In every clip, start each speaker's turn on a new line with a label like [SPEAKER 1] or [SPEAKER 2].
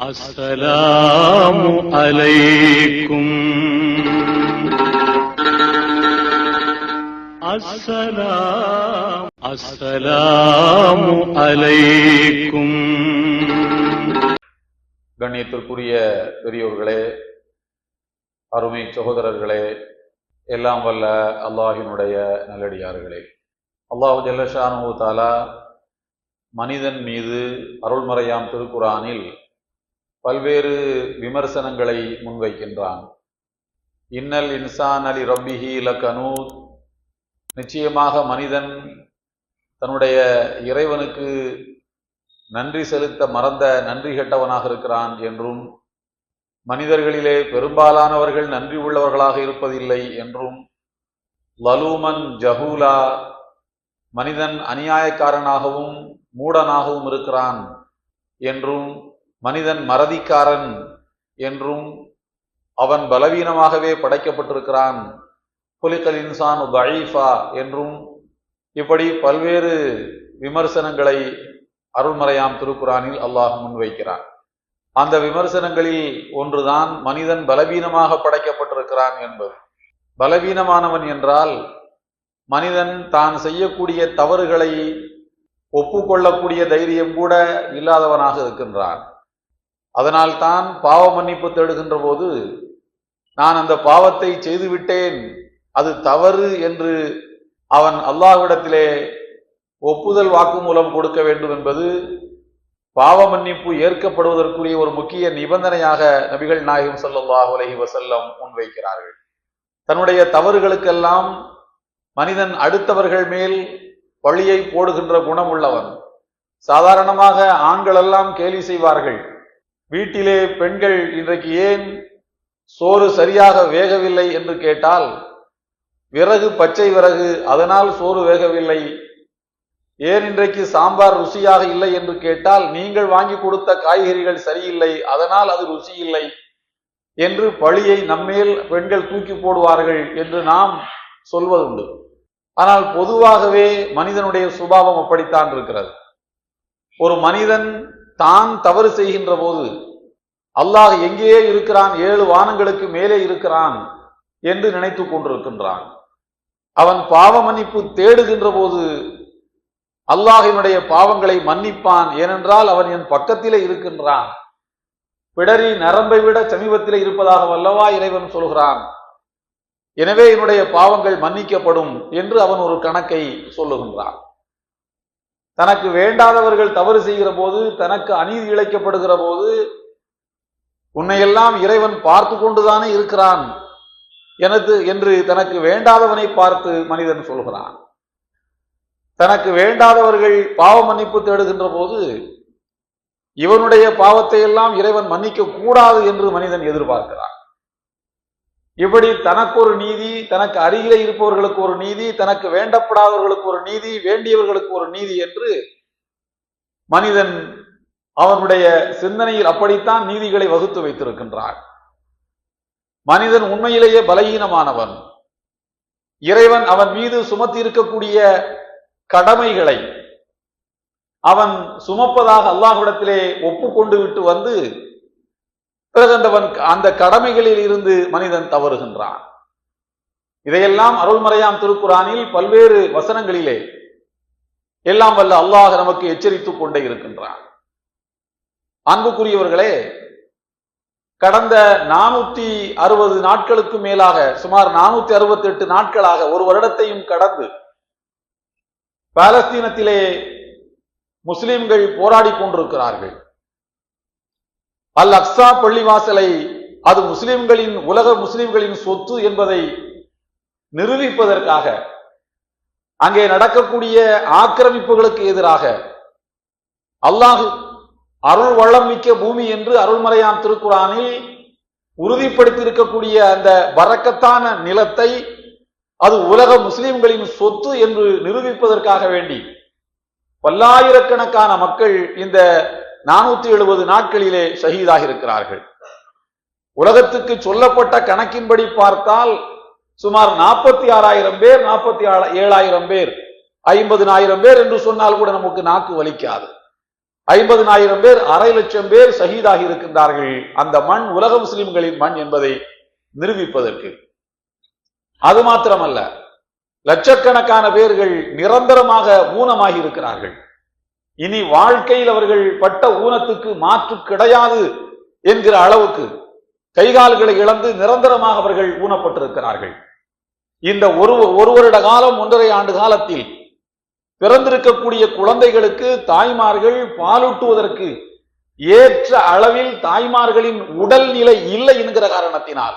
[SPEAKER 1] அஸ்ஸலாமு அலைக்கும். அஸ்ஸலாமு அலைக்கும்.
[SPEAKER 2] கண்ணியத்திற்குரிய பெரியோர்களே, அருமை சகோதரர்களே, எல்லாம் வல்ல அல்லாஹினுடைய நல்லடியார்களே, அல்லாஹு ஜல்ல ஷானுஹு தஆலா மனிதன் மீது அருள்மறையாம் திருக்குரானில் பல்வேறு விமர்சனங்களை முன்வைக்கின்றான். இன்னல் இன்சான் அலி ரப்பிஹி லகனூத், நிச்சயமாக மனிதன் தன்னுடைய இறைவனுக்கு நன்றி செலுத்த மறந்த நன்றி கெட்டவனாக இருக்கிறான் என்றும், மனிதர்களிலே பெரும்பாலானவர்கள் நன்றி உள்ளவர்களாக இருப்பதில்லை என்றும், லலூமன் ஜஹூலா, மனிதன் அநியாயக்காரனாகவும் மூடனாகவும் இருக்கிறான் என்றும், மனிதன் மறதிக்காரன் என்றும், அவன் பலவீனமாகவே படைக்கப்பட்டிருக்கிறான், குலிகல் இன்சானு தஈஃபா என்றும், இப்படி பல்வேறு விமர்சனங்களை அருள்மறையாம் திருக்குரானில் அல்லாஹ் முன்வைக்கிறான். அந்த விமர்சனங்களில் ஒன்றுதான் மனிதன் பலவீனமாக படைக்கப்பட்டிருக்கிறான் என்பது. பலவீனமானவன் என்றால் மனிதன் தான் செய்யக்கூடிய தவறுகளை ஒப்புக்கொள்ளக்கூடிய தைரியம் கூட இல்லாதவனாக இருக்கின்றான். அதனால் தான் பாவ மன்னிப்பு தேடுகின்ற போது நான் அந்த பாவத்தை செய்துவிட்டேன், அது தவறு என்று அவன் அல்லாஹ்விடத்திலே ஒப்புதல் வாக்குமூலம் கொடுக்க வேண்டும் என்பது பாவ மன்னிப்பு ஏற்கப்படுவதற்குரிய ஒரு முக்கிய நிபந்தனையாக நபிகள் நாயகம் ஸல்லல்லாஹு அலைஹி வஸல்லம் முன்வைக்கிறார்கள். தன்னுடைய தவறுகளுக்கெல்லாம் மனிதன் அடுத்தவர்கள் மேல் பழியை போடுகின்ற குணம் உள்ளவன். சாதாரணமாக ஆண்கள் எல்லாம் கேலி செய்வார்கள், வீட்டிலே பெண்கள் இன்றைக்கு ஏன் சோறு சரியாக வேகவில்லை என்று கேட்டால், விறகு பச்சை விறகு, அதனால் சோறு வேகவில்லை. ஏன் இன்றைக்கு சாம்பார் ருசியாக இல்லை என்று கேட்டால், நீங்கள் வாங்கி கொடுத்த காய்கறிகள் சரியில்லை, அதனால் அது ருசி இல்லை என்று பழியை நம்மேல் பெண்கள் தூக்கி போடுவார்கள் என்று நாம் சொல்வதுண்டு. ஆனால் பொதுவாகவே மனிதனுடைய சுபாவம் அப்படித்தான் இருக்கிறது. ஒரு மனிதன் தான் தவறு செய்கின்ற போது அல்லாஹ் எங்கேயே இருக்கிறான், 7 வானங்களுக்கு மேலே இருக்கிறான் என்று நினைத்து கொண்டிருக்கின்றான். அவன் பாவ மன்னிப்பு தேடுகின்ற போது அல்லாஹினுடைய பாவங்களை மன்னிப்பான். ஏனென்றால் அவன் என் பக்கத்திலே இருக்கின்றான், பிடரி நரம்பை விட சமீபத்திலே இருப்பதாக வல்லவா இறைவன் சொல்கிறான். எனவே என்னுடைய பாவங்கள் மன்னிக்கப்படும் என்று அவன் ஒரு கணக்கை சொல்லுகின்றான். தனக்கு வேண்டாதவர்கள் தவறு செய்கிற போது, தனக்கு அநீதி இழைக்கப்படுகிற போது, உன்னையெல்லாம் இறைவன் பார்த்து கொண்டுதானே இருக்கிறான் என்று தனக்கு வேண்டாதவனை பார்த்து மனிதன் சொல்கிறான். தனக்கு வேண்டாதவர்கள் பாவ மன்னிப்பு தேடுகின்ற போது இவனுடைய பாவத்தை எல்லாம் இறைவன் மன்னிக்க கூடாது என்று மனிதன் எதிர்பார்க்கிறான். இப்படி தனக்கு ஒரு நீதி, தனக்கு அருகிலே இருப்பவர்களுக்கு ஒரு நீதி, தனக்கு வேண்டப்படாதவர்களுக்கு ஒரு நீதி, வேண்டியவர்களுக்கு ஒரு நீதி என்று மனிதன் அவனுடைய சிந்தனையில் அப்படித்தான் நீதிகளை வகுத்து வைத்திருக்கின்றான். மனிதன் உண்மையிலேயே பலகீனமானவன். இறைவன் அவன் மீது சுமத்தி இருக்கக்கூடிய கடமைகளை அவன் சுமப்பதாக அல்லாஹ்விடத்திலே ஒப்புக்கொண்டு விட்டு வந்து பிறகு அந்த கடமைகளில் இருந்து மனிதன் தவறுகின்றான். இதையெல்லாம் அருள்மறையாம் திருக்குரானில் பல்வேறு வசனங்களிலே எல்லாம் வல்ல அல்லாஹ் நமக்கு எச்சரித்துக் கொண்டே இருக்கின்றான். அன்புக்குரியவர்களே, கடந்த 460 நாட்களுக்கு மேலாக, சுமார் 468 நாட்களாக, ஒரு வருடத்தையும் கடந்து பாலஸ்தீனத்திலே முஸ்லிம்கள் போராடி கொண்டிருக்கிறார்கள். அல் அக்ஸா பள்ளிவாசலை அது முஸ்லிம்களின், உலக முஸ்லிம்களின் சொத்து என்பதை நிரூபிப்பதற்காக அங்கே நடக்கக்கூடிய ஆக்கிரமிப்புகளுக்கு எதிராக அல்லாஹ் அருள் வளம் மிக்க பூமி என்று அருள்மறையாம் திருக்குரானில் உறுதிப்படுத்தி இருக்கக்கூடிய அந்த பரக்கத்தான நிலத்தை அது உலக முஸ்லிம்களின் சொத்து என்று நிரூபிப்பதற்காக வேண்டி பல்லாயிரக்கணக்கான மக்கள் இந்த 470 நாட்களிலே ஷஹீதாக இருக்கிறார்கள். உலகத்துக்கு சொல்லப்பட்ட கணக்கின்படி பார்த்தால் சுமார் 46,000 பேர், 47,000 பேர், 50,000 பேர் என்று சொன்னால் கூட நமக்கு நாக்கு வலிக்காது. 50,000 பேர், 1,50,000 பேர் ஷஹீதாகி இருக்கின்றார்கள். அந்த மண் உலக முஸ்லிம்களின் மண் என்பதை நிரூபிப்பதற்கு. அது மாத்திரமல்ல, லட்சக்கணக்கான பேர்கள் நிரந்தரமாக ஊனமாகி இருக்கிறார்கள். இனி வாழ்க்கையில் அவர்கள் பட்ட ஊனத்துக்கு மாற்று கிடையாது என்கிற அளவுக்கு கைகால்களை இழந்து நிரந்தரமாக அவர்கள் ஊனப்பட்டிருக்கிறார்கள். இந்த ஒரு வருட காலம், 1.5 ஆண்டு காலத்தில் பிறந்திருக்கக்கூடிய குழந்தைகளுக்கு தாய்மார்கள் பாலூட்டுவதற்கு ஏற்ற அளவில் தாய்மார்களின் உடல் நிலை இல்லை என்கிற காரணத்தினால்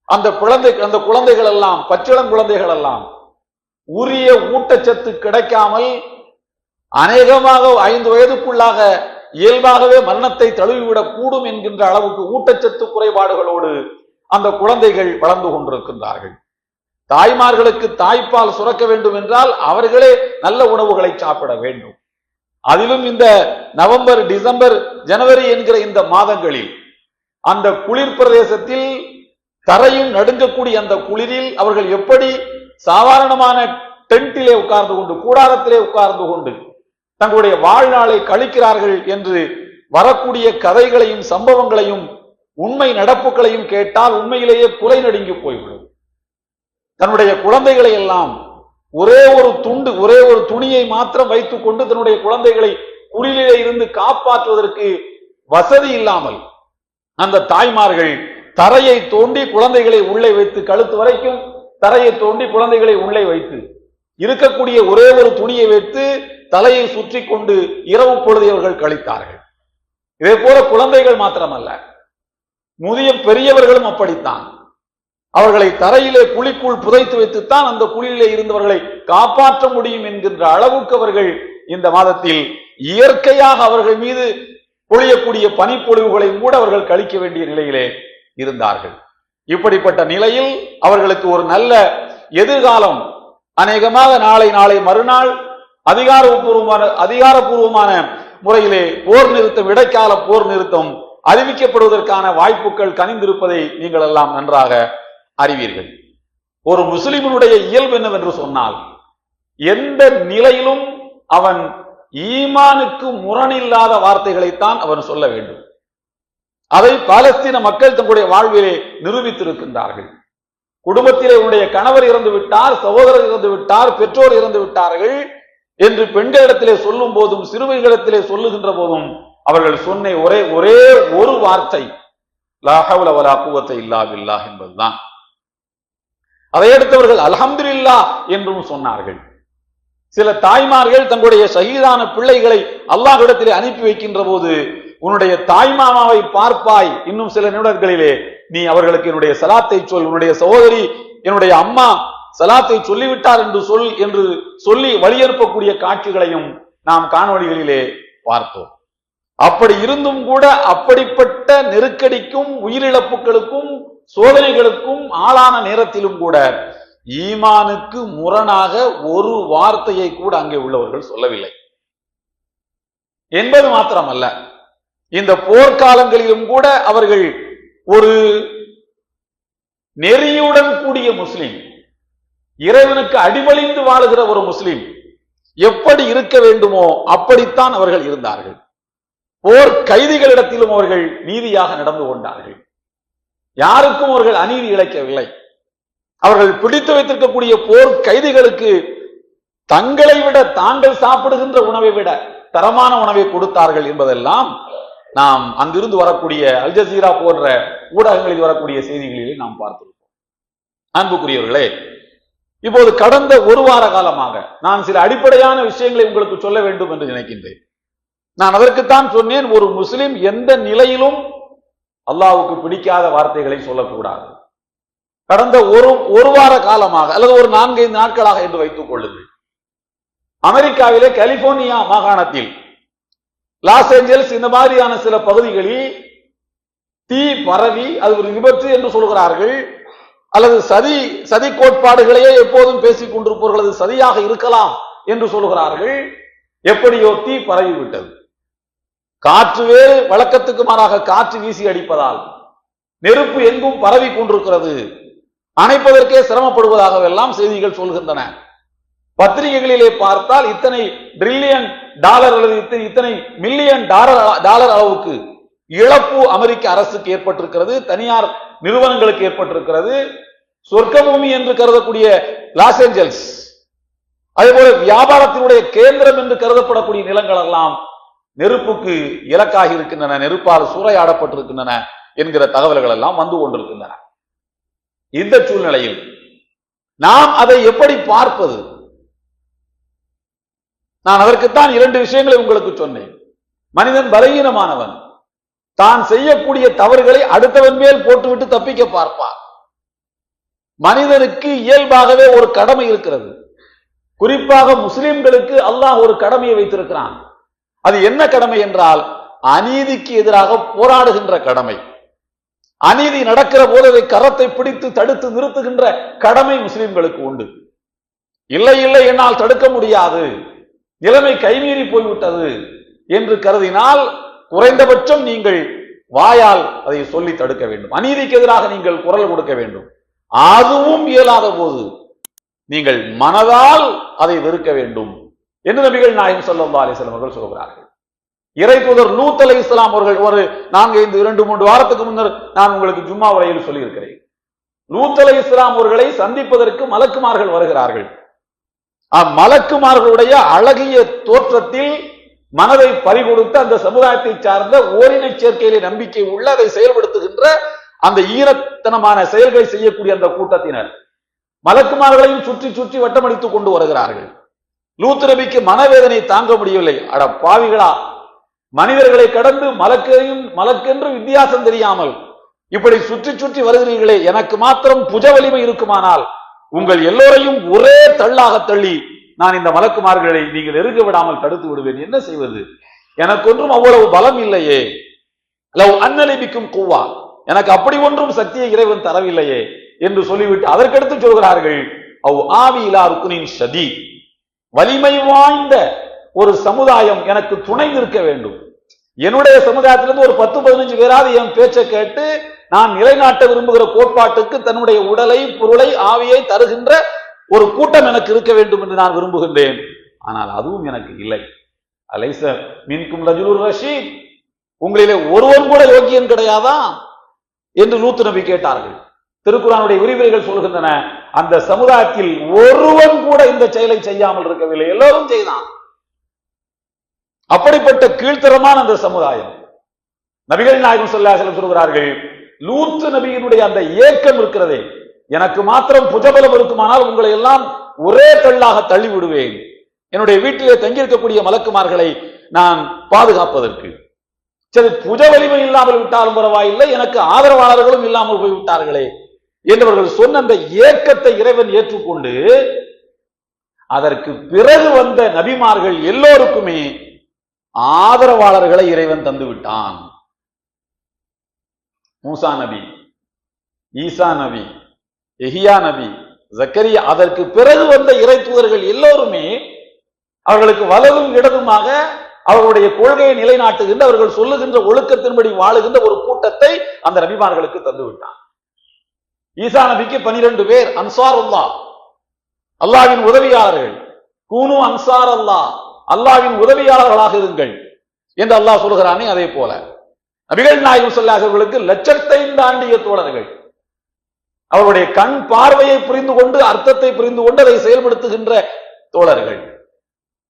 [SPEAKER 2] அந்த குழந்தைகள் எல்லாம், பச்சிளம் குழந்தைகள் எல்லாம் உரிய ஊட்டச்சத்து கிடைக்காமல் அநேகமாக 5 வயதுக்குள்ளாக இயல்பாகவே மரணத்தை தழுவிவிடக் கூடும் என்கின்ற அளவுக்கு ஊட்டச்சத்து குறைபாடுகளோடு அந்த குழந்தைகள் வளர்ந்து கொண்டிருக்கின்றார்கள். தாய்மார்களுக்கு தாய்ப்பால் சுரக்க வேண்டும் என்றால் அவர்களே நல்ல உணவுகளை சாப்பிட வேண்டும். அதிலும் இந்த நவம்பர், டிசம்பர், ஜனவரி என்கிற இந்த மாதங்களில் அந்த குளிர் பிரதேசத்தில் தரையும் நடுங்கக்கூடிய அந்த குளிரில் அவர்கள் எப்படி சாதாரணமான டென்ட்டிலே உட்கார்ந்து கொண்டு, கூடாரத்திலே உட்கார்ந்து கொண்டு தங்களுடைய வாழ்நாளை கழிக்கிறார்கள் என்று வரக்கூடிய கதைகளையும் சம்பவங்களையும் உண்மை நடப்புகளையும் கேட்டால் உண்மையிலேயே புலை நடுங்கி போய்விடும். தன்னுடைய குழந்தைகளை எல்லாம் ஒரே ஒரு துணியை மாத்திரம் வைத்துக் கொண்டு தன்னுடைய குழந்தைகளை குளிரிலே இருந்து காப்பாற்றுவதற்கு வசதி இல்லாமல் அந்த தாய்மார்கள் தரையை தோண்டி குழந்தைகளை உள்ளே வைத்து, கழுத்து வரைக்கும் தரையை தோண்டி குழந்தைகளை உள்ளே வைத்து இருக்கக்கூடிய ஒரே ஒரு துணியை வைத்து தலையை சுற்றி கொண்டு இரவு பொழுதை அவர்கள் கழித்தார்கள். இதே போல குழந்தைகள் மாத்திரமல்ல, முதிய பெரியவர்களும் அப்படித்தான். அவர்களை தரையிலே குழிக்குள் புதைத்து வைத்துத்தான் அந்த குழியிலே இருந்தவர்களை காப்பாற்ற முடியும் என்கின்ற அளவுக்கு அவர்கள் இந்த மாதத்தில் இயற்கையாக அவர்கள் மீது பொழியக்கூடிய பனிப்பொழிவுகளை கூட அவர்கள் கழிக்க வேண்டிய நிலையிலே இருந்தார்கள். இப்படிப்பட்ட நிலையில் அவர்களுக்கு ஒரு நல்ல எதிர்காலம் அநேகமாக நாளை மறுநாள் அதிகாரப்பூர்வமான முறையிலே போர் நிறுத்தம், இடைக்கால போர் நிறுத்தம் அறிவிக்கப்படுவதற்கான வாய்ப்புகள் கனிந்திருப்பதை நீங்கள் எல்லாம் நன்றாக அறிவீர்கள். ஒரு முஸ்லிமினுடைய இயல்பு என்னவென்று சொன்னால், எந்த நிலையிலும் அவன் ஈமானுக்கு முரணில்லாத வார்த்தைகளைத்தான் அவன் சொல்ல வேண்டும். அதை பாலஸ்தீன மக்கள் தங்களுடைய வாழ்விலே நிரூபித்திருக்கின்றார்கள். குடும்பத்திலே உன்னுடைய கணவர் இறந்து விட்டார், சகோதரர் இறந்து விட்டார், பெற்றோர் இறந்து விட்டார்கள் என்று பெண்களிடத்திலே சொல்லும் போதும் சிறுவர்களிடத்திலே சொல்லுகின்ற போதும் அவர்கள் சொன்ன ஒரே ஒரு வார்த்தை லா ஹவ்ல வலா குவத்த இல்லா பில்லாஹ் என்பதுதான். அதையடுத்தவர்கள் அல்ஹம்துலில்லாஹ் என்றும் சொன்னார்கள். சில தாய்மார்கள் தங்களுடைய ஷஹீதான பிள்ளைகளை அல்லாஹ்விடத்திலே அனுப்பி வைக்கின்ற போது, உன்னுடைய தாய்மாமாவை பார்ப்பாய், இன்னும் சில நிமிடங்களிலே நீ அவர்களுக்கு என்னுடைய சலாத்தை சொல், உன்னுடைய சகோதரி என்னுடைய அம்மா சலாத்தை சொல்லிவிட்டார் என்று சொல்லி வழியனுப்பக்கூடிய காட்சிகளையும் நாம் காணொளிகளிலே பார்த்தோம். அப்படி இருந்தும் கூட அப்படிப்பட்ட நெருக்கடிக்கும் உயிரிழப்புகளுக்கும் சோதனைகளுக்கும் ஆளான நேரத்திலும் கூட ஈமானுக்கு முரணாக ஒரு வார்த்தையை கூட அங்கே உள்ளவர்கள் சொல்லவில்லை என்பது மாத்திரமல்ல, இந்த போர்க்காலங்களிலும் கூட அவர்கள் ஒரு நெறியுடன் கூடிய முஸ்லிம், இறைவனுக்கு அடிபணிந்து வாழுகிற ஒரு முஸ்லிம் எப்படி இருக்க வேண்டுமோ அப்படித்தான் அவர்கள் இருந்தார்கள். போர் கைதிகளிடத்திலும் அவர்கள் நீதியாக நடந்து கொண்டார்கள். யாருக்கும் அவர்கள் அநீதி இழைக்கவில்லை. அவர்கள் பிடித்து வைத்திருக்கக்கூடிய போர் கைதிகளுக்கு தங்களை விட, தாங்கள் சாப்பிடுகின்ற உணவை விட தரமான உணவை கொடுத்தார்கள் என்பதெல்லாம் நாம் அங்கிருந்து வரக்கூடிய அல் ஜசீரா போன்ற ஊடகங்களில் வரக்கூடிய செய்திகளிலே நாம் பார்த்திருக்கோம். அன்புக்குரியவர்களே, இப்போது கடந்த ஒரு வார காலமாக நான் சில அடிப்படையான விஷயங்களை உங்களுக்கு சொல்ல வேண்டும் என்று நினைக்கின்றேன். நான் அதற்குத்தான் சொன்னேன், ஒரு முஸ்லிம் எந்த நிலையிலும் அல்லாஹ்வுக்கு பிடிக்காத வார்த்தைகளை சொல்லக்கூடாது. கடந்த ஒரு வார காலமாக அல்லது ஒரு 4-5 நாட்களாக என்று வைத்துக் கொள்ளுங்கள், அமெரிக்காவிலே கலிபோர்னியா மாகாணத்தில், லாஸ் ஏஞ்சல்ஸ் இந்த மாதிரியான சில பகுதிகளில் தீ பரவி அது ஒரு விபத்து என்று சொல்கிறார்கள், அல்லது சதி கோட்பாடுகளையே எப்போதும் பேசிக் கொண்டிருப்பவர்கள் அது சதியாக இருக்கலாம் என்று சொல்கிறார்கள். எப்படியோ தீ பரவிவிட்டது. காற்று வேறு வழக்கத்துக்கு மாறாக காற்று வீசி அடிப்பதால் நெருப்பு எங்கும் பரவி கொண்டிருக்கிறது. அணைப்பதற்கே சிரமப்படுவதாகவெல்லாம் செய்திகள் சொல்கின்றன. பத்திரிகைகளிலே பார்த்தால் இத்தனை $1 trillion அல்லது இத்தனை $1 million அளவுக்கு இழப்பு அமெரிக்க அரசுக்கு ஏற்பட்டிருக்கிறது, தனியார் நிறுவனங்களுக்கு ஏற்பட்டிருக்கிறது. சொர்க்கபூமி என்று கருதக்கூடிய லாஸ் ஏஞ்சல்ஸ், அதேபோல வியாபாரத்தினுடைய கேந்திரம் என்று கருதப்படக்கூடிய நிலங்கள் எல்லாம் நெருப்புக்கு இலக்காகி இருக்கின்றன, நெருப்பால் சூறையாடப்பட்டிருக்கின்றன என்கிற தகவல்கள் எல்லாம் வந்து கொண்டிருக்கின்றன. இந்த சூழ்நிலையில் நாம் அதை எப்படி பார்ப்பது? நான் அதற்குத்தான் 2 விஷயங்களை உங்களுக்கு சொன்னேன். மனிதன் பலவீனமானவன், தான் செய்யக்கூடிய தவறுகளை அடுத்தவன் மேல் போட்டுவிட்டு தப்பிக்க பார்ப்பான். மனிதனுக்கு இயல்பாகவே ஒரு கடமை இருக்கிறது. குறிப்பாக முஸ்லிம்களுக்கு அல்லாஹ் ஒரு கடமையை வைத்திருக்கிறான். அது என்ன கடமை என்றால், அநீதிக்கு எதிராக போராடுகின்ற கடமை. அநீதி நடக்கிற போது அதை கரத்தை பிடித்து தடுத்து நிறுத்துகின்ற கடமை முஸ்லிம்களுக்கு உண்டு. இல்லை இல்லை, என்னால் தடுக்க முடியாது, நிலைமை கைமீறி போய்விட்டது என்று கருதினால் குறைந்தபட்சம் நீங்கள் வாயால் அதை சொல்லி தடுக்க வேண்டும். அநீதிக்கு எதிராக நீங்கள் குரல் கொடுக்க வேண்டும். அதுவும் இயலாத போது நீங்கள் மனதால் அதை வெறுக்க வேண்டும் என்று நபிகள் நாயகம் ஸல்லல்லாஹு அலைஹி வஸல்லம் அவர்கள் சொல்கிறார்கள். இறை தூதர் லூத் அலைஹிஸ்ஸலாம் அவர்கள் ஒரு 2-3 வாரத்துக்கு முன்னர் நான் உங்களுக்கு ஜும்மா உரையில் சொல்லியிருக்கிறேன். லூத் அலைஹிஸ்ஸலாம் அவர்களை சந்திப்பதற்கு மலக்குமார்கள் வருகிறார்கள். மலக்குமார்களுடைய அழகிய தோற்றத்தில் மனதை பறிகொடுத்த அந்த சமுதாயத்தை சார்ந்த ஓரின சேர்க்கையிலே நம்பிக்கை உள்ள அதை செயல்படுத்துகின்ற அந்த ஈரத்தனமான செயல்களை செய்யக்கூடிய அந்த கூட்டத்தினர் மலக்குமார்களையும் சுற்றி சுற்றி வட்டமடித்துக் கொண்டு வருகிறார்கள். லூத் நபிக்கு மனவேதனை தாங்க முடியவில்லை. அட பாவிகளா, மனிதர்களை கடந்து மலக்கென்று வித்தியாசம் தெரியாமல் இப்படி சுற்றி சுற்றி வருகிறீர்களே, எனக்கு மாத்திரம் புஜ வலிமை இருக்குமானால் உங்கள் எல்லோரையும் ஒரே தள்ளாக தள்ளி நான் இந்த மலக்குமார்களை நீங்கள் நெருங்க விடாமல் தடுத்து விடுவேன். என்ன செய்வது? எனக்கு ஒன்றும் அவ்வளவு பலம் இல்லையே. லவ் அன்னலிபிக்கும் கூவா, எனக்கு அப்படி ஒன்றும் சக்தியை இறைவன் தரவில்லையே என்று சொல்லிவிட்டு அதற்கடுத்து சொல்கிறார்கள், அவ் ஆவி இலா ருக்னின் ஷதீத், வலிமை வாய்ந்த ஒரு சமுதாயம் எனக்கு துணை நிற்க வேண்டும். என்னுடைய சமுதாயத்திலிருந்து ஒரு 10-15 பேராவது என் பேச்சை கேட்டு நான் நிலைநாட்ட விரும்புகிற கோட்பாட்டுக்கு தன்னுடைய உடலை, பொருளை, ஆவியை தருகின்ற ஒரு கூட்டம் எனக்கு இருக்க வேண்டும் என்று நான் விரும்புகின்றேன். ஆனால் அதுவும் எனக்கு இல்லை. அலைஸ மின்கும் ரஜுலுர் ரஷீத், உங்களிலே ஒருவன் கூட யோகியன் கிடையாதா என்று லூத் நபி கேட்டார்கள். திருக்குர்ஆனுடைய விரிவுரைகள் சொல்கின்றன, அந்த சமுதாயத்தில் ஒருவன் கூட இந்த செயலை செய்யாமல் இருக்கவில்லை, எல்லோரும் செய்தான். அப்படிப்பட்ட கீழ்த்தரமான அந்த சமுதாயம். நபிகள் நாயகம் ஸல்லல்லாஹு அலைஹி வஸல்லம் சொல்கிறார்கள், லூத் நபியினுடைய அந்த ஏக்கம் இருக்கிறதே, எனக்கு மாத்திரம் புஜபலம் இருக்குமானால் உங்களை எல்லாம் ஒரே தள்ளாக தள்ளி விடுவேன். என்னுடைய வீட்டிலே தங்கியிருக்கக்கூடிய மலக்குமார்களை நான் பாதுகாப்பதற்கு. சரி, புஜ வலிமை இல்லாமல் விட்டாலும் பரவாயில்லை, எனக்கு ஆதரவாளர்களும் இல்லாமல் போய்விட்டார்களே என்றவர்கள் சொன்ன அந்த ஏக்கத்தை இறைவன் ஏற்றுக்கொண்டு அதற்கு பிறகு வந்த நபிமார்கள் எல்லோருக்குமே ஆதரவாளர்களை இறைவன் தந்து விட்டான். மூசா நபி, ஈசா நபி, எஹியா நபி, ஜக்கரியா, அதற்கு பிறகு வந்த இறை தூதர்கள் எல்லோருமே அவர்களுக்கு வலதும் இடதுமாக அவர்களுடைய கொள்கையை நிலைநாட்டுகின்ற, அவர்கள் சொல்லுகின்ற ஒழுக்கத்தின்படி வாழுகின்ற ஒரு கூட்டத்தை அந்த நபிமார்களுக்கு தந்து விட்டான். ஈசா நபிக்கு 12 பேர் அன்சாருல்லாஹ், அல்லாஹ்வின் உதவியாளர்கள். கூனு அன்சார் அல்லாஹ், அல்லாஹ்வின் உதவியாளர்களாக இருங்கள் என்று அல்லாஹ் சொல்கிறானே, அதே போல நபிகள் நாயகம் ஸல்லல்லாஹு அலைஹி வஸல்லம் லட்சத்தை தாண்டிய தோழர்கள். அவருடைய கண் பார்வையை புரிந்து கொண்டு, அர்த்தத்தை புரிந்து கொண்டு அதை செயல்படுத்துகின்ற தோழர்கள்.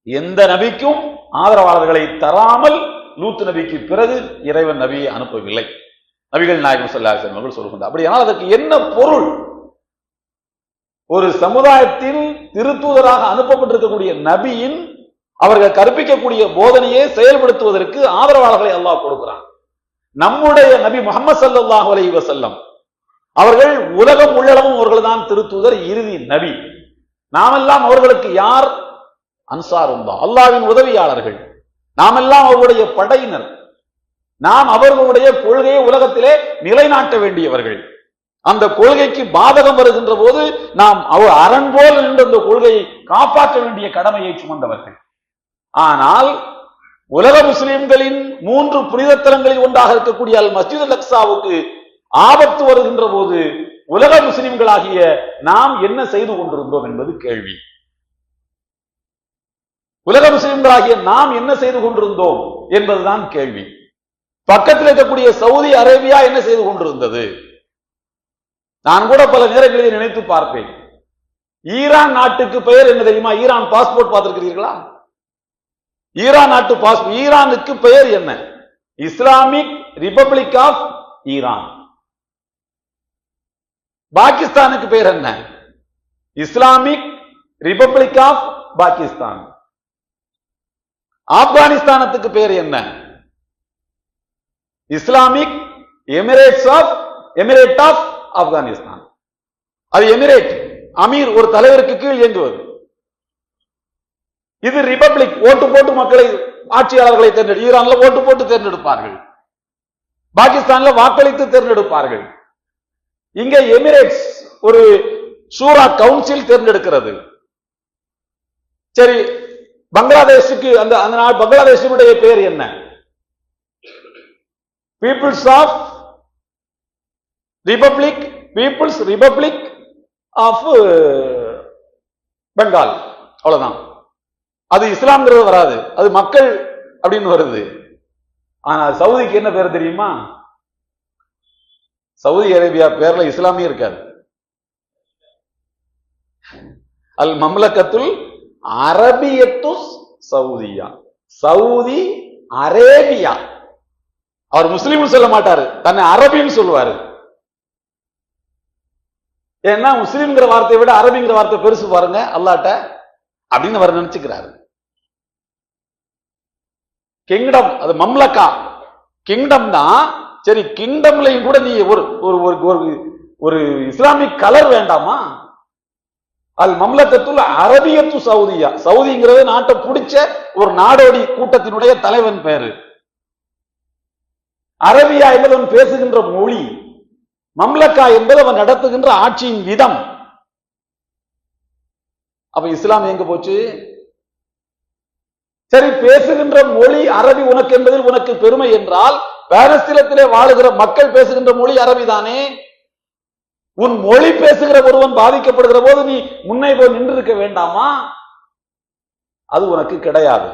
[SPEAKER 2] எந்த நபிக்கும் ஆதரவாளர்களை தராமல் லூத் நபிக்கு பிறகு இறைவன் நபியை அனுப்பவில்லை. நபிகள் நாயகம் ஸல்லல்லாஹு அலைஹி வஸல்லம் அவர்கள் சொல்கின்றார். அப்படியானால் அதற்கு என்ன பொருள்? ஒரு சமுதாயத்தில் திருத்தூதராக அனுப்பப்பட்டிருக்கக்கூடிய நபியின் அவர்கள் கற்பிக்கக்கூடிய போதனையை செயல்படுத்துவதற்கு ஆதரவாளர்களை அல்லாஹ் கொடுக்கிறான். நம்முடைய நபி முஹம்மது ஸல்லல்லாஹு அலைஹி வஸல்லம் அவர்கள் உலகம் உள்ளளவும் அவர்கள் தான் திருத்தூதர், இறுதி நபி. நாமெல்லாம் அவர்களுக்கு யார்? அன்சாருல்லாஹ், அல்லாஹ்வின் உதவியாளர்கள். நாமெல்லாம் அவர்களுடைய படையினர். நாம் அவர்களுடைய கொள்கையை உலகத்திலே நிலைநாட்ட வேண்டியவர்கள். அந்த கொள்கைக்கு பாதகம் வருகின்ற போது நாம் அரண் போல் நின்று அந்த கொள்கையை காப்பாற்ற வேண்டிய கடமையை சுமந்தவர்கள். ஆனால் உலக முஸ்லிம்களின் 3 புனித தலங்களில் ஒன்றாக இருக்கக்கூடிய அல் மஸ்ஜித் அல் அக்ஸாவுக்கு ஆபத்து வருகின்ற போது உலக முஸ்லிம்களாகிய நாம் என்ன செய்து கொண்டிருந்தோம் என்பது கேள்வி. உலக முஸ்லிம்களாகிய நாம் என்ன செய்து கொண்டிருந்தோம் என்பதுதான் கேள்வி. பக்கத்தில் இருக்கக்கூடிய சவுதி அரேபியா என்ன செய்து கொண்டிருந்தது? நான் கூட பல நேரங்களில் நினைத்து பார்ப்பேன். ஈரான் நாட்டுக்கு பெயர் என்ன தெரியுமா? ஈரான் பாஸ்போர்ட் பார்த்திருக்கிறீர்களா? ஈரான் நாட்டு பாஸ்போர்ட், ஈரானுக்கு பெயர் என்ன? Islamic Republic of Iran. பாகிஸ்தானுக்கு பெயர் என்ன? Islamic Republic of Pakistan. ஆப்கானிஸ்தானத்துக்கு பெயர் என்ன? Islamic Emirate of Afghanistan. அது எமிரேட், அமீர், ஒரு தலைவருக்கு கீழ் இயங்குவது. இது ரிபப்ளிக், ஓட்டு போட்டு மக்களை, ஆட்சியாளர்களை தேர்ந்தெடு. ஈரான்ல ஓட்டு போட்டு தேர்ந்தெடுப்பார்கள், பாகிஸ்தான்ல வாக்களித்து தேர்ந்தெடுப்பார்கள். இங்க எமிரேட்ஸ், ஒரு சூரா கவுன்சில் தேர்ந்தெடுக்கிறது. சரி, பங்களாதேஷுக்கு அந்த பங்களாதேஷினுடைய பெயர் என்ன? People's republic of Bengal. அவ்வளவுதான். அது இஸ்லாம்ங்கிறது வராது, அது மக்கள் அப்படின்னு வருது. ஆனா சவுதிக்கு என்ன பேர் தெரியுமா? சவுதி அரேபியா பேர்ல இஸ்லாமிய இருக்காது. அல் மம்லக்கத்துல் அரபியத்து சவுதியா, சவுதி அரேபியா. அவர் முஸ்லீம் சொல்ல மாட்டாரு, தன்னை அரபின்னு சொல்லுவாரு. ஏன்னா முஸ்லீம்ங்கிற வார்த்தையை விட அரபிங்கிற வார்த்தை பெருசு பாருங்க அல்லாட்ட அப்படின்னு அவர் நினைச்சுக்கிறாரு. கிங்டம், அது மம்லக்கா, கிங்டம் தான். சரி, கிங்டம்லையும் கூட நீ ஒரு இஸ்லாமிக் கலர் வேண்டாமா? அல் மம்லக்கத்துல் அரபியத்து சவுதியா. சவுதிங்கிறது நாட்டை பிடிச்ச ஒரு நாடோடி கூட்டத்தினுடைய தலைவன் பேரு. அரபியா என்பது அவன் பேசுகின்ற மொழி, மம்லக்கா என்பது அவன் நடத்துகின்ற ஆட்சியின் விதம். அப்ப இஸ்லாம் எங்க போச்சு? சரி, பேசுகின்ற மொழி அரபி உனக்கு என்பதில் உனக்கு பெருமை என்றால், பாலஸ்தீனத்திலே வாழுகிற மக்கள் பேசுகின்ற மொழி அரபி தானே. உன் மொழி பேசுகிற ஒருவன் பாதிக்கப்படுகிற போது நீ முன்னே போய் நின்று இருக்க வேண்டாமா? அது உனக்கு கிடையாது.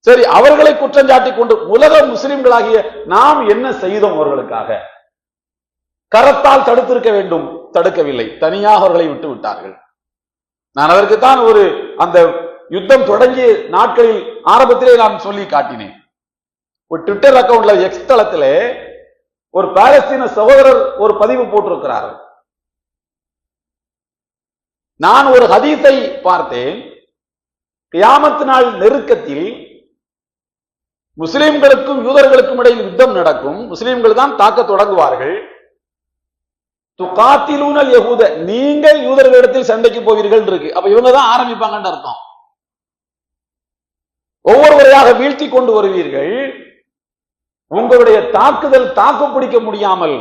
[SPEAKER 2] சரி, அவர்களை குற்றம் சாட்டிக் கொண்டு உலக முஸ்லிம்களாகிய நாம் என்ன செய்தோம்? அவர்களுக்காக கரத்தால் தடுத்திருக்க வேண்டும், தடுக்கவில்லை, தனியாக அவர்களை விட்டு விட்டார்கள். நான் அதற்குத்தான் அந்த யுத்தம் தொடங்கிய நாட்களில் ஆரம்பத்திலே நான் சொல்லி காட்டினேன். ஒரு ட்விட்டர் அக்கவுண்ட்ல, எக்ஸ் தளத்திலே ஒரு பாலஸ்தீன சகோதரர் ஒரு பதிவு போட்டிருக்கிறார். நான் ஒரு ஹதீஸை பார்த்தேன். கியாமத் நாள் நெருக்கத்தில் முஸ்லிம்களுக்கும் யூதர்களுக்கும் இடையில் யுத்தம் நடக்கும், முஸ்லிம்கள் தான் தாக்க தொடங்குவார்கள். துகாத்திலூனல் யஹூத, நீங்கள் யூதர்களிடத்தில் சண்டைக்கு போவீர்கள் இருக்கு. அப்ப இவங்க தான் ஆரம்பிப்பாங்கன்னு அர்த்தம். ஒவ்வொருவரையாக வீழ்த்தி கொண்டு வருவீர்கள். உங்களுடைய தாக்குதல் தாக்கு பிடிக்க முடியாமல்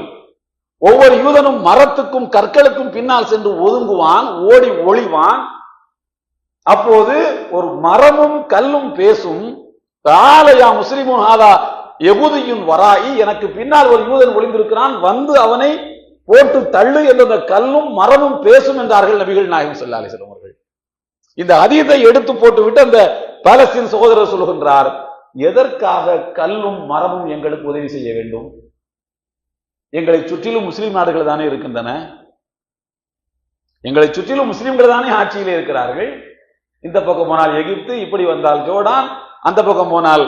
[SPEAKER 2] ஒவ்வொரு யூதனும் மரத்துக்கும் கற்களுக்கும் பின்னால் சென்று ஒதுங்குவான், ஓடி ஒளிவான். அப்போது ஒரு மரமும் கல்லும் பேசும், தாலயா முஸ்லிமுன் ஹாதா யஹூதியுன் வராயி, எனக்கு பின்னால் ஒரு யூதன் ஒளிந்திருக்கிறான், வந்து அவனை போட்டு தள்ளு என்ற அந்த கல்லும் மரமும் பேசும் என்றார்கள் நபிகள் நாயகம் ஸல்லல்லாஹு அலைஹி வஸல்லம் அவர்கள். இந்த ஹதீஸை எடுத்து போட்டுவிட்டு அந்த பாலஸ்தீன் சகோதரர் சொல்லுகின்றார், எதற்காக கல்லும் மரமும் எங்களுக்கு உதவி செய்ய வேண்டும்? எங்களை சுற்றிலும் முஸ்லிம் நாடுகள் தானே இருக்கின்றன, எங்களை சுற்றிலும் முஸ்லிம்கள் தானே ஆட்சியிலே இருக்கிறார்கள். இந்த பக்கம் போனால் எகிப்து, இப்படி வந்தால் ஜோர்டான், அந்த பக்கம் போனால்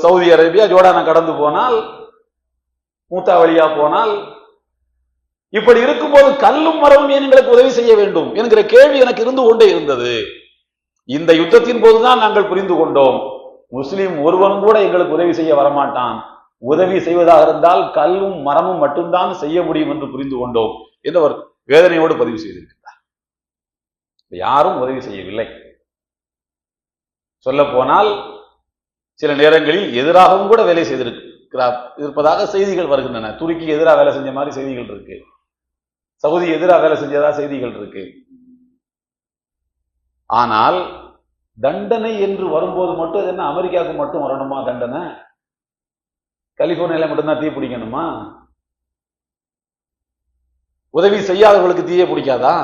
[SPEAKER 2] சவுதி அரேபியா, ஜோர்டானை கடந்து போனால் மூத்தா வழியா போனால், இப்படி இருக்கும்போது கல்லும் மரமும் ஏன் எங்களுக்கு உதவி செய்ய வேண்டும் என்கிற கேள்வி எனக்கு இருந்து கொண்டே இருந்தது. இந்த யுத்தத்தின் போதுதான் நாங்கள் புரிந்து கொண்டோம், முஸ்லிம் ஒருவனும் கூட எங்களுக்கு உதவி செய்ய வரமாட்டான், உதவி செய்வதாக இருந்தால் கல்லும் மரமும் மட்டும்தான் செய்ய முடியும் என்று புரிந்து கொண்டோம் என்று அவர் வேதனையோடு பதிவு செய்திருக்கிறார். யாரும் உதவி செய்யவில்லை. சொல்ல போனால் சில நேரங்களில் எதிராகவும் கூட வேலை இருப்பதாக செய்திகள் வருகின்றன. துருக்கி எதிராக வேலை செஞ்ச மாதிரி செய்திகள் இருக்கு, சவுதி எதிராக வேலை செஞ்சதா செய்திகள் இருக்கு. ஆனால் தண்டனை என்று வரும்போது மட்டும் என்ன அமெரிக்காவுக்கு மட்டும் வரணுமா தண்டனை? கலிபோர்னியால மட்டும்தான் தீ பிடிக்கணுமா? உதவி செய்யாதவர்களுக்கு தீயை பிடிக்காதா?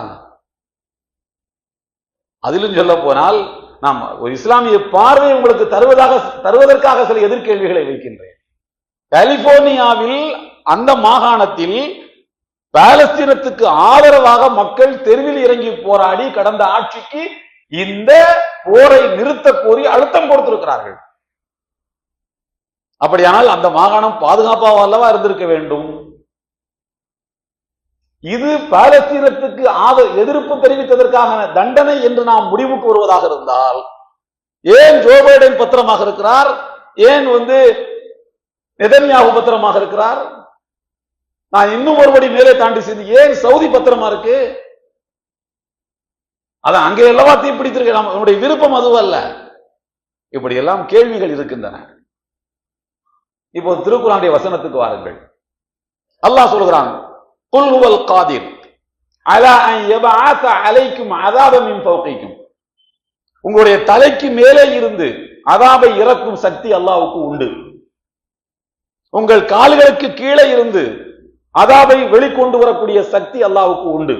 [SPEAKER 2] அதிலும் சொல்ல போனால் நாம் ஒரு இஸ்லாமிய பார்வை உங்களுக்கு தருவதற்காக சில எதிர்கேள்விகளை வைக்கின்றேன். கலிபோர்னியாவில் அந்த மாகாணத்தில் பாலஸ்தீனத்துக்கு ஆதரவாக மக்கள் தெருவில் இறங்கி போராடி கடந்த ஆட்சிக்கு இந்த போரை நிறுத்த கோரி அழுத்தம் கொடுத்திருக்கிறார்கள். அப்படியானால் அந்த மாகாணம் பாதுகாப்பாக அல்லவா இருந்திருக்க வேண்டும்? இது பாலஸ்தீனத்துக்கு எதிர்ப்பு தெரிவித்ததற்காக தண்டனை என்று நாம் முடிவுக்கு வருவதாக இருந்தால் ஏன் ஜோ பைடன் பத்திரமாக இருக்கிறார்? ஏன் நெதன்யாஹு பத்திரமாக இருக்கிறார்? நான் இன்னும் ஒருபடி மேலே தாண்டி சென்று ஏன் சவுதி பத்திரமா இருக்கு? அதான் அங்கே எல்லாவா தீப்பிடித்திருக்க நம்முடைய விருப்பம் அதுவல்ல. இப்படி எல்லாம் கேள்விகள் இருக்கின்றன. இப்போ திருக்குறானுடைய வசனத்துக்கு வாருங்கள். அல்லாஹ் சொல்கிறான், குல் ஹுவல் காதிர் அலா அன் யபஅஸ அலைக்கும் அஸாபன் மின் ஃபௌகிக்கும். உங்களுடைய தலைக்கு மேலே இருந்து அஸாபை இறக்கும் சக்தி அல்லாஹ்வுக்கு உண்டு. உங்கள் கால்களுக்கு கீழே இருந்து அஸாபை வெளிக்கொண்டு வரக்கூடிய சக்தி அல்லாஹ்வுக்கு உண்டு.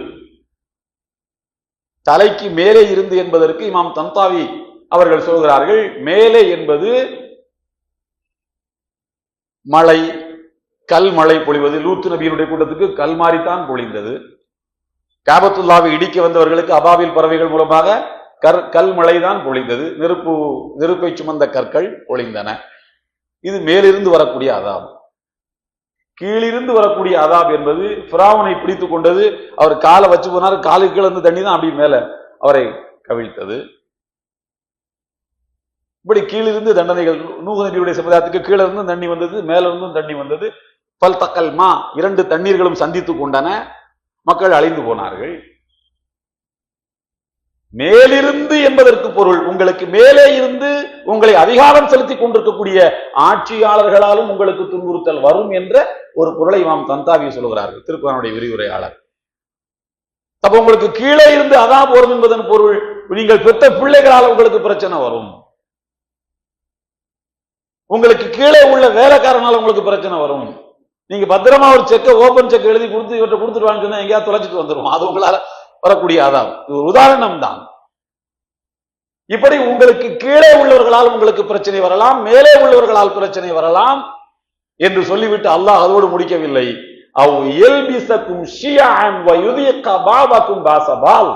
[SPEAKER 2] தலைக்கு மேலே இருந்து என்பதற்கு இமாம் தன்தாவி அவர்கள் சொல்கிறார்கள், மேலே என்பது மழை, கல் மழை பொழிவது. லூத்து நபியினுடைய கூட்டத்துக்கு கல் மாறித்தான் பொழிந்தது. காபத்துல்லாவை இடிக்க வந்தவர்களுக்கு அபாவில் பறவைகள் மூலமாக கல் மழைதான் பொழிந்தது. நெருப்பை சுமந்த கற்கள் பொழிந்தன. இது மேலிருந்து வரக்கூடிய அதாப். கீழிருந்து வரக்கூடிய அதாப் என்பது ஃபிரௌனை பிடித்துக் கொண்டது. அவர் காலை வச்சு போனார், காலுக்கு கீழே இருந்து தண்ணி தான் அப்படி மேல அவரை கவிழ்த்தது. இப்படி கீழிருந்து தண்டனைகள். நூஹ் நபியுடைய சமுதாயத்துக்கு கீழே இருந்து தண்ணி வந்தது, மேல இருந்தும் தண்ணி வந்தது. பல் தக்கல் மா, இரண்டு தண்ணீர்களும் சந்தித்துக் கொண்டன, மக்கள் அழிந்து போனார்கள். மேலிருந்து என்பதற்கு பொருள் உங்களுக்கு மேலே இருந்து உங்களை அதிகாரம் செலுத்திக் கொண்டிருக்கக்கூடிய ஆட்சியாளர்களாலும் உங்களுக்கு துன்புறுத்தல் வரும் என்ற ஒரு பொருளை இமாம் தன்தாவி சொல்கிறார்கள், திருக்குர்ஆனுடைய விரிவுரையாளர். அப்ப உங்களுக்கு கீழே இருந்து அதாப் வரும் என்பதன் பொருள் நீங்கள் பெற்ற பிள்ளைகளால் உங்களுக்கு பிரச்சனை வரும். உங்களுக்கு கீழே உள்ள வேலைக்காரனால உங்களுக்கு பிரச்சனை வரும். நீங்க பத்திரமா ஒரு செக்கை ஓபன் செக் எழுதி கொடுத்து இவற்றை கொடுத்துருவான்னு சொன்னா எங்கேயாவது தொலைச்சிட்டு வந்துடும். அது உங்களால வரக்கூடிய அதாப். இது ஒரு உதாரணம் தான். இப்படி உங்களுக்கு கீழே உள்ளவர்களால் உங்களுக்கு பிரச்சனை வரலாம், மேலே உள்ளவர்களால் பிரச்சனை வரலாம் என்று சொல்லிவிட்டு அல்லாஹ் அதோடு முடிக்கவில்லை. அவ் யல்பிஸகும் ஷியஅன் வ யுதீக பாபகும் பாஸபால்.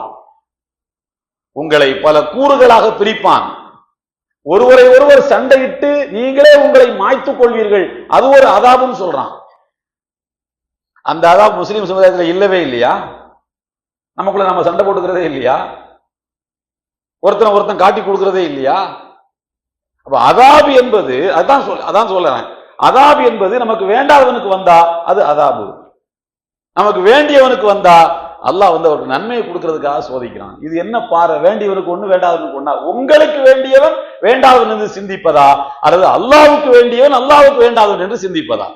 [SPEAKER 2] உங்களை பல கூறுகளாக பிரிப்பான். ஒருவரை ஒருவர் சண்டையிட்டு நீங்களே உங்களை மாய்த்துக் கொள்வீர்கள். அது ஒரு அதாபுன்னு சொல்றான். அந்த அதாப் முஸ்லிம் சமுதாயத்தில் இல்லவே இல்லையா? நமக்குள்ள நம்ம சண்டை போட்டுக்கிறதே இல்லையா? ஒருத்தன் காட்டி கொடுக்கிறதே இல்லையா? அப்ப அதாபு என்பது அதான் சொல்றேன். அதாபு என்பது நமக்கு வேண்டாதவனுக்கு வந்தா அது அதாபு, நமக்கு வேண்டியவனுக்கு வந்தா அல்லாஹ் அவருக்கு நன்மையை கொடுக்கிறதுக்காக சோதிக்கிறான். இது என்ன பாரு, வேண்டியவனுக்கு ஒண்ணு வேண்டாதவனுக்கு ஒண்ணா? உங்களுக்கு வேண்டியவன் வேண்டாதவன் என்று சிந்திப்பதா, அல்லது அல்லாஹ்வுக்கு வேண்டியவன் அல்லாஹ்வுக்கு வேண்டாதவன் என்று சிந்திப்பதா?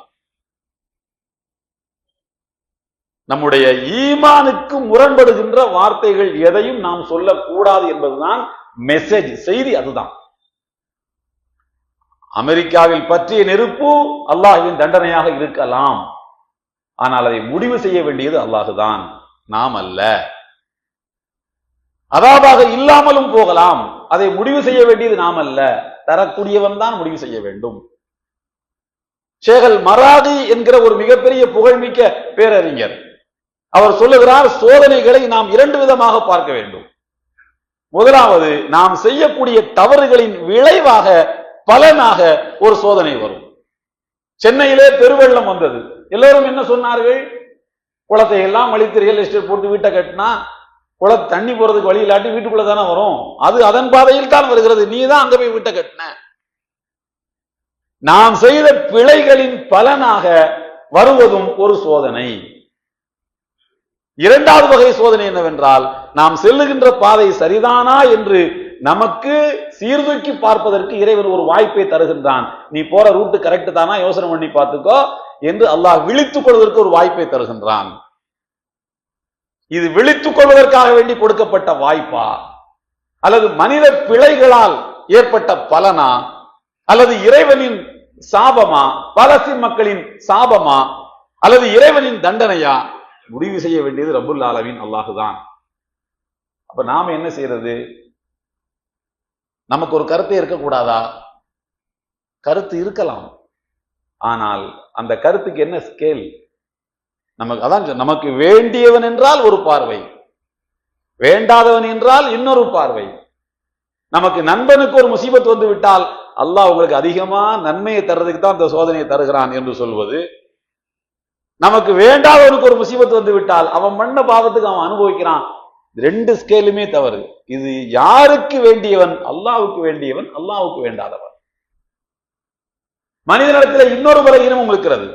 [SPEAKER 2] நம்முடைய ஈமானுக்கு முரண்படுகின்ற வார்த்தைகள் எதையும் நாம் சொல்லக்கூடாது என்பதுதான் மெசேஜ், செய்தி. அதுதான் அமெரிக்காவில் பற்றிய நெருப்பு அல்லாஹ்வின் தண்டனையாக இருக்கலாம், ஆனால் அதை முடிவு செய்ய வேண்டியது அல்லாஹுதான், நாம் அல்ல. அதாபாக இல்லாமலும் போகலாம், அதை முடிவு செய்ய வேண்டியது நாம் அல்ல, தரக்கூடியவன் தான் முடிவு செய்ய வேண்டும். ஷேகல் மராதி என்கிற ஒரு மிகப்பெரிய புகழ்மிக்க பேரறிஞர் அவர் சொல்லுகிறார், சோதனைகளை நாம் இரண்டு விதமாக பார்க்க வேண்டும். முதலாவது, நாம் செய்யக்கூடிய தவறுகளின் விளைவாக பலனாக ஒரு சோதனை வரும். சென்னையிலே பெருவெள்ளம் வந்தது. எல்லோரும் என்ன சொன்னார்கள்? குளத்தை எல்லாம் அழித்து ரியல் எஸ்டேட் போட்டு வீட்டை கட்டினா குளத்தை தண்ணி போறதுக்கு வழி இல்லாட்டி வீட்டுக்குள்ள தானே வரும், அது அதன் பாதையில் தான் வருகிறது, நீ தான் அங்க போய் வீட்டை கட்டின. நாம் செய்த பிழைகளின் பலனாக வருவதும் ஒரு சோதனை. இரண்டாவது வகை சோதனை என்னவென்றால், நாம் செல்லுகின்ற பாதை சரிதானா என்று நமக்கு சீர்தூக்கி பார்ப்பதற்கு இறைவன் ஒரு வாய்ப்பை தருகின்றான். நீ போற ரூட்டு கரெக்ட் தானா யோசனை பண்ணி பார்த்துக்கோ என்று அல்லாஹ் விழித்துக் கொள்வதற்கு ஒரு வாய்ப்பை தருகின்றான். இது விழித்துக் கொள்வதற்காக வேண்டி கொடுக்கப்பட்ட வாய்ப்பா, அல்லது மனித பிழைகளால் ஏற்பட்ட பலனா, அல்லது இறைவனின் சாபமா, பாலஸ்தீன் மக்களின் சாபமா, அல்லது இறைவனின் தண்டனையா? முடிவு செய்ய வேண்டியது ரப்புல் ஆலமீன் அல்லாஹுதான். அப்ப நாம என்ன செய்யறது? நமக்கு ஒரு கருத்தே இருக்கக்கூடாதா? கருத்து இருக்கலாம். ஆனால் அந்த கருத்துக்கு என்ன ஸ்கேல்? நமக்கு அதான் நமக்கு வேண்டியவன் என்றால் ஒரு பார்வை, வேண்டாதவன் என்றால் இன்னொரு பார்வை. நமக்கு நண்பனுக்கு ஒரு முசீபத் வந்து விட்டால் அல்லாஹ் உங்களுக்கு அதிகமா நன்மையை தர்றதுக்கு தான் இந்த சோதனையை தருகிறான் என்று சொல்வது, நமக்கு வேண்டாதவனுக்கு ஒரு முசீபத் வந்து விட்டால் அவன் பண்ண பாவத்துக்கு அவன் அனுபவிக்கிறான், ரெண்டு ஸ்கேலுமே தவறு. இது யாருக்கு வேண்டியவன்? அல்லாஹ்வுக்கு வேண்டியவன், அல்லாஹ்வுக்கு வேண்டாதவன். மனிதனிடத்தில் இன்னொரு பலகீனமும் இருக்கிறது.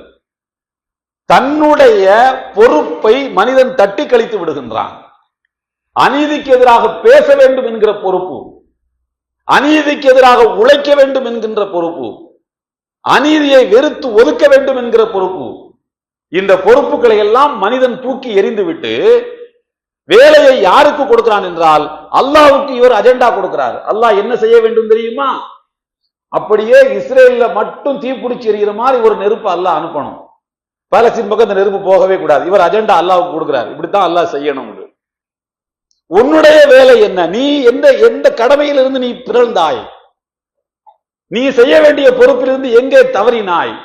[SPEAKER 2] தன்னுடைய பொறுப்பை மனிதன் தட்டி கழித்து விடுகின்றான். அநீதிக்கு எதிராக பேச வேண்டும் என்கிற பொறுப்பு, அநீதிக்கு எதிராக உழைக்க வேண்டும் என்கின்ற பொறுப்பு, அநீதியை வெறுத்து ஒதுக்க வேண்டும் என்கிற பொறுப்பு, இந்த பொறுப்புகளை எல்லாம் மனிதன் தூக்கி எறிந்துவிட்டு வேலையை யாருக்கு கொடுக்கிறான் என்றால் அல்லாஹ்வுக்கு இவர் அஜெண்டா கொடுக்கிறார். அல்லாஹ் என்ன செய்ய வேண்டும் தெரியுமா? அப்படியே இஸ்ரேல்ல மட்டும் தீப்பிடிச்சு எறிகிற மாதிரி ஒரு நெருப்பு அல்லாஹ் அனுப்பணும். பாலஸ்தீன் பக்கம் இந்த நெருப்பு போகவே கூடாது. இவர் அஜெண்டா அல்லாஹ்வுக்கு கொடுக்கிறார். இப்படித்தான் அல்லாஹ் செய்யணும். உன்னுடைய வேலை என்ன? நீ எந்த கடமையிலிருந்து நீ பிறந்தாய்? நீ செய்ய வேண்டிய பொறுப்பிலிருந்து எங்கே தவறினாய்?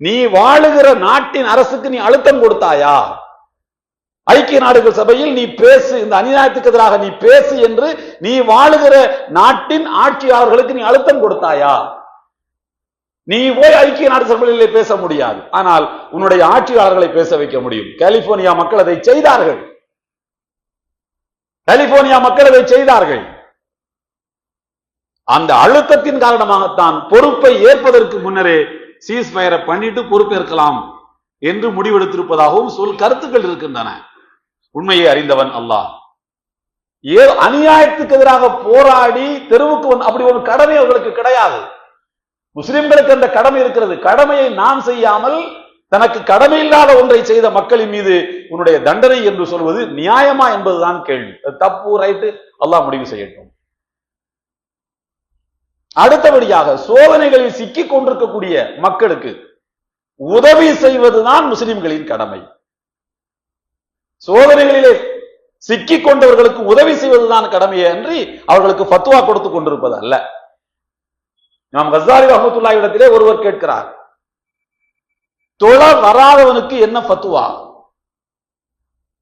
[SPEAKER 2] நீ வாழுகிற நாட்டின் அரசுக்கு நீ அழுத்தம் கொடுத்தாயா? ஐக்கிய நாடுகள் சபையில் நீ பேசு, இந்த அநியாயத்துக்கு எதிராக நீ பேசு என்று நீ வாழுகிற நாட்டின் ஆட்சியாளர்களுக்கு நீ அழுத்தம் கொடுத்தாயா? நீ போய் ஐக்கிய நாடு சபையிலே பேச முடியாது, ஆனால் உன்னுடைய ஆட்சியாளர்களை பேச வைக்க முடியும். கலிபோர்னியா மக்கள் அதை செய்தார்கள். கலிபோர்னியா மக்கள் அதை செய்தார்கள். அந்த அழுத்தத்தின் காரணமாகத்தான் பொறுப்பை ஏற்பதற்கு முன்னரே சீஸ்ஃபயரை பண்ணிட்டு பொறுப்பேற்கலாம் என்று முடிவெடுத்திருப்பதாகவும் கருத்துக்கள் இருக்கின்றன. உண்மையை அறிந்தவன் அல்லாஹ். அநியாயத்துக்கு எதிராக போராடி தெருவுக்கு அப்படி ஒரு கடமை அவர்களுக்கு கிடையாது. முஸ்லிம்களுக்கு அந்த கடமை இருக்கிறது. கடமையை நாம் செய்யாமல் தனக்கு கடமை இல்லாத ஒன்றை செய்த மக்களின் மீது உன்னுடைய தண்டனை என்று சொல்வது நியாயமா என்பதுதான் கேள்வி. தப்பு ரைட்டு அல்லாஹ் முடிவு செய்யட்டும். அடுத்தபடியாக சோதனைகளில் சிக்கிக் கொண்டிருக்கக்கூடிய மக்களுக்கு உதவி செய்வதுதான் முஸ்லிம்களின் கடமை. சோதனைகளிலே சிக்கிக் கொண்டவர்களுக்கு உதவி செய்வதுதான் கடமையே அன்றி அவர்களுக்கு ஃபத்வா கொடுத்துக் கொண்டிருப்பது அல்ல. இமாம் கஸ்ஸாலி ரஹ்மத்துல்லாஹி இடத்திலே ஒருவர் கேட்கிறார், தொழ வராதவனுக்கு என்ன ஃபத்வா?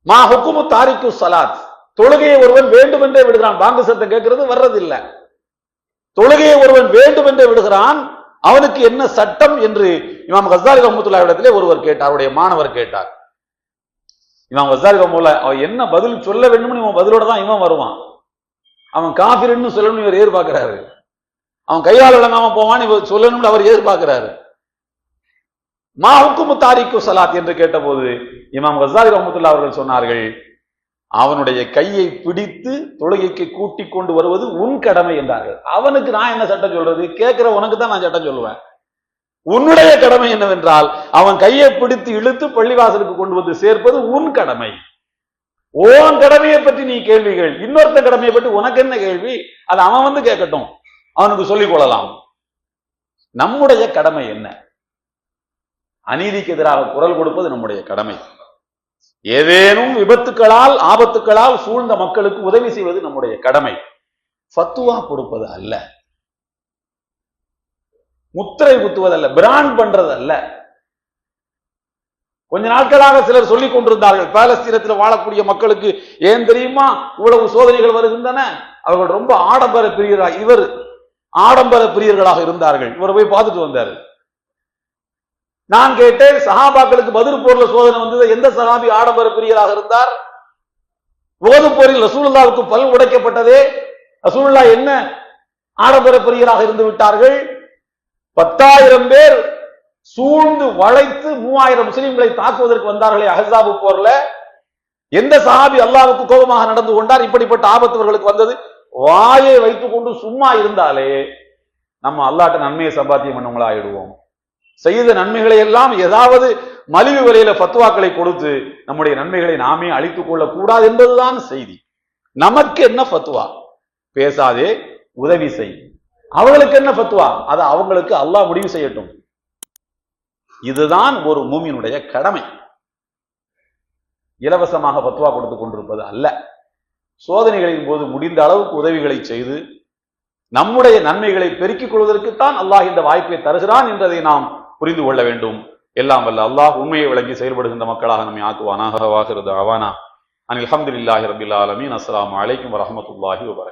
[SPEAKER 2] மா ஹுக்குமு தாரிக்கு ஸலாத். தொழுகையை ஒருவன் வேண்டுமென்றே விடுகிறான், பாங்கு சத்தம் கேட்கிறது வர்றதில்லை. தொழுகையை ஒருவன் வேண்டுமென்றே விடுகிறான், அவனுக்கு என்ன சட்டம் என்று இமாம் கஸ்ஸாலி ரஹ்மத்துல்லாஹி இடத்திலே ஒருவர் கேட்டார், அவருடைய மாணவர் கேட்டார். இமாம் கஸ்ஸாலி ரஹ்மத்துல்லாஹி அவர் என்ன பதில் சொல்ல வேண்டும்னு இவன் பதிலோட தான் இவன் வருவான். அவன் காஃபிர்னு சொல்லணும்னு இவர் எதிர்பார்க்கிறாரு. அவன் கையால் விளங்காம போவான், இவர் சொல்லணும்னு அவர் எதிர்பார்க்கிறாரு. மா ஹுக்குமு தாரிக்கு ஸலாத் என்று கேட்டபோது இமாம் கஸ்ஸாலி ரஹ்மத்துல்லாஹி அவர்கள் சொன்னார்கள், அவனுடைய கையை பிடித்து தொழுகைக்கு கூட்டிக் கொண்டு வருவது உன் கடமை என்றார்கள். அவனுக்கு நான் என்ன சட்டம் சொல்றது? கேட்கிற உனக்கு தான் நான் சட்டம் சொல்லுவேன். உன்னுடைய கடமை என்னவென்றால் அவன் கையை பிடித்து இழுத்து பள்ளிவாசலுக்கு கொண்டு வந்து சேர்ப்பது உன் கடமை. உன் கடமையை பற்றி நீ கேள்விகள், இன்னொருத்த கடமையை பற்றி உனக்கு என்ன கேள்வி? அது அவன் வந்து கேட்கட்டும், அவனுக்கு சொல்லிக் கொள்ளலாம். நம்முடைய கடமை என்ன? அநீதிக்கு எதிராக குரல் கொடுப்பது நம்முடைய கடமை. ஏதேனும் விபத்துக்களால் ஆபத்துக்களால் சூழ்ந்த மக்களுக்கு உதவி செய்வது நம்முடைய கடமை. ஃபத்வா கொடுப்பது அல்ல, முத்திரை குத்துவதல்ல, பிராண்ட் பண்றதல்ல. கொஞ்ச நாட்களாக சிலர் சொல்லிக் கொண்டிருந்தார்கள், பாலஸ்தீனத்தில் வாழக்கூடிய மக்களுக்கு ஏன் தெரியுமா இவ்வளவு சோதனைகள் வருகின்றன? அவர்கள் ரொம்ப ஆடம்பர பிரியர்களாக, இவர் ஆடம்பர பிரியர்களாக இருந்தார்கள். இவரை போய் பார்த்துட்டு வந்தாரு. நான் கேட்டேன், சஹாபாக்களுக்கு பத்ர் போர்ல சோதனை வந்தது, எந்த சஹாபி ஆடம்பர பிரியராக இருந்தார்? உஹது போரில் ரசூலுல்லாஹ்வுக்கு பல் உடைக்கப்பட்டதே, ரசூலுல்லாஹ் என்ன ஆடம்பர பிரியராக இருந்து விட்டார்கள்? 10,000 பேர் சூழ்ந்து வளைத்து 3000 முஸ்லிம்களை தாக்குவதற்கு வந்தார்களே அஹ்ஸாபு போர்ல, எந்த சஹாபி அல்லாஹ்வுக்கு கோபமாக நடந்து கொண்டார்? இப்படிப்பட்ட ஆபத்துவர்களுக்கு வந்தது. வாயை வைத்துக் கொண்டு சும்மா இருந்தாலே நம்ம அல்லாஹ்ட்ட நன்மையை சம்பாத்தியம் பண்ணவங்களா ஆயிடுவோம். செய்த நன்மைகளை எல்லாம் ஏதாவது மலிவு விலையில ஃபத்வாக்களை கொடுத்து நம்முடைய நன்மைகளை நாமே அழித்துக் கொள்ள கூடாது என்பதுதான் செய்தி. நமக்கு என்ன ஃபத்வா? பேசாதே, உதவி செய். அவங்களுக்கு என்ன ஃபத்வா? அது அவங்களுக்கு அல்லாஹ் முடிவு செய்யட்டும். இதுதான் ஒரு மூமினுடைய கடமை. இலவசமாக ஃபத்வா கொடுத்துக் கொண்டிருப்பது அல்ல. சோதனைகளின் போது முடிந்த அளவுக்கு உதவிகளை செய்து நம்முடைய நன்மைகளை பெருக்கிக் கொள்வதற்குத்தான் அல்லாஹ் இந்த வாய்ப்பை தருகிறான் என்பதை நாம் புரிந்து கொள்ள வேண்டும். எல்லாம் வல்ல அல்லாஹ் உண்மையை விளங்கி செயல்படுகின்ற மக்களாக நம்மை ஆக்குவானாக. வாஹிரு தஅவானா அனில் ஹம்துலில்லாஹி ரப்பில் ஆலமீன். அஸ்ஸலாமு அலைக்கும் வரஹ்மத்துல்லாஹி வபரகாத்துஹு.